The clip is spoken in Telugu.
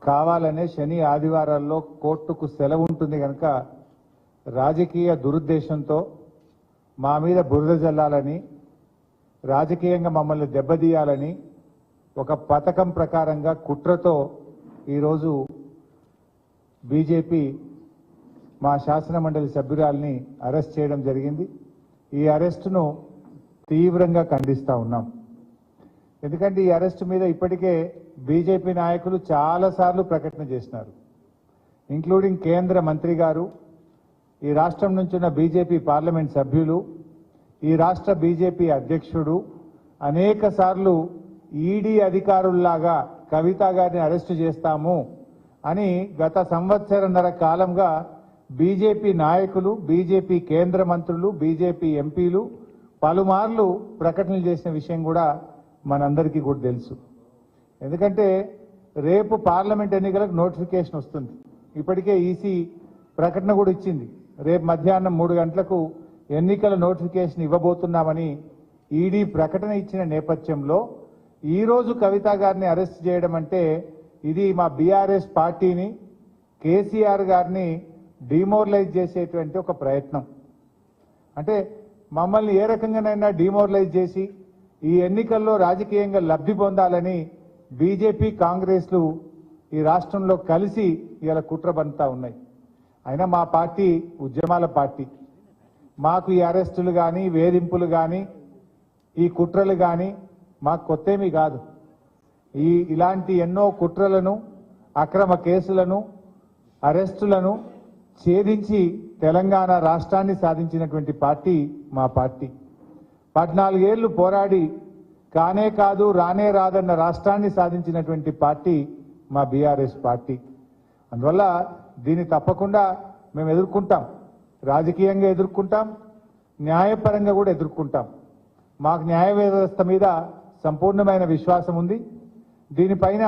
కావాలనే శని ఆదివారాల్లో కోర్టుకు సెలవు ఉంటుంది కనుక రాజకీయ దురుద్దేశంతో మా మీద బురద జల్లాలని, రాజకీయంగా మమ్మల్ని దెబ్బతీయాలని ఒక పథకం ప్రకారంగా కుట్రతో ఈరోజు బీజేపీ మా శాసనమండలి సభ్యురాల్ని అరెస్ట్ చేయడం జరిగింది. ఈ అరెస్టును తీవ్రంగా ఖండిస్తా ఉన్నాం. ఎందుకంటే ఈ అరెస్టు మీద ఇప్పటికే బీజేపీ నాయకులు చాలాసార్లు ప్రకటన చేసినారు, ఇంక్లూడింగ్ కేంద్ర మంత్రి గారు, ఈ రాష్ట్రం నుంచి ఉన్న బీజేపీ పార్లమెంట్ సభ్యులు, ఈ రాష్ట్ర బీజేపీ అధ్యక్షుడు అనేక సార్లు ఈడీ అధికారుల్లాగా కవిత గారిని అరెస్టు చేస్తాము అని గత సంవత్సరన్నర కాలంగా బీజేపీ నాయకులు, బీజేపీ కేంద్ర మంత్రులు, బీజేపీ ఎంపీలు పలుమార్లు ప్రకటనలు చేసిన విషయం కూడా మనందరికీ కూడా తెలుసు. ఎందుకంటే రేపు పార్లమెంట్ ఎన్నికలకు నోటిఫికేషన్ వస్తుంది. ఇప్పటికే ఈసీ ప్రకటన కూడా ఇచ్చింది, రేపు మధ్యాహ్నం 3 గంటలకు ఎన్నికల నోటిఫికేషన్ ఇవ్వబోతున్నామని ఈడీ ప్రకటన ఇచ్చిన నేపథ్యంలో ఈరోజు కవిత గారిని అరెస్ట్ చేయడం అంటే ఇది మా బీఆర్ఎస్ పార్టీని, కేసీఆర్ గారిని డిమోరలైజ్ చేసేటువంటి ఒక ప్రయత్నం. అంటే మమ్మల్ని ఏ రకంగానైనా డిమోరలైజ్ చేసి ఈ ఎన్నికల్లో రాజకీయంగా లబ్ధి పొందాలని బీజేపీ, కాంగ్రెస్లు ఈ రాష్ట్రంలో కలిసి ఇలా కుట్ర పన్నుతా ఉన్నాయి. అయినా మా పార్టీ ఉద్యమాల పార్టీ, మాకు ఈ అరెస్టులు కానీ, వేధింపులు కానీ, ఈ కుట్రలు కానీ మాకు కొత్తేమీ కాదు. ఇలాంటి ఎన్నో కుట్రలను, అక్రమ కేసులను, అరెస్టులను ఛేదించి తెలంగాణ రాష్ట్రాన్ని సాధించినటువంటి పార్టీ మా పార్టీ. 14 ఏళ్లు పోరాడి కానే కాదు రానే రాదన్న రాష్ట్రాన్ని సాధించినటువంటి పార్టీ మా బీఆర్ఎస్ పార్టీ. అందువల్ల దీన్ని తప్పకుండా మేము ఎదుర్కొంటాం, రాజకీయంగా ఎదుర్కొంటాం, న్యాయపరంగా కూడా ఎదుర్కొంటాం. మాకు న్యాయ వ్యవస్థ మీద సంపూర్ణమైన విశ్వాసం ఉంది. దీనిపైన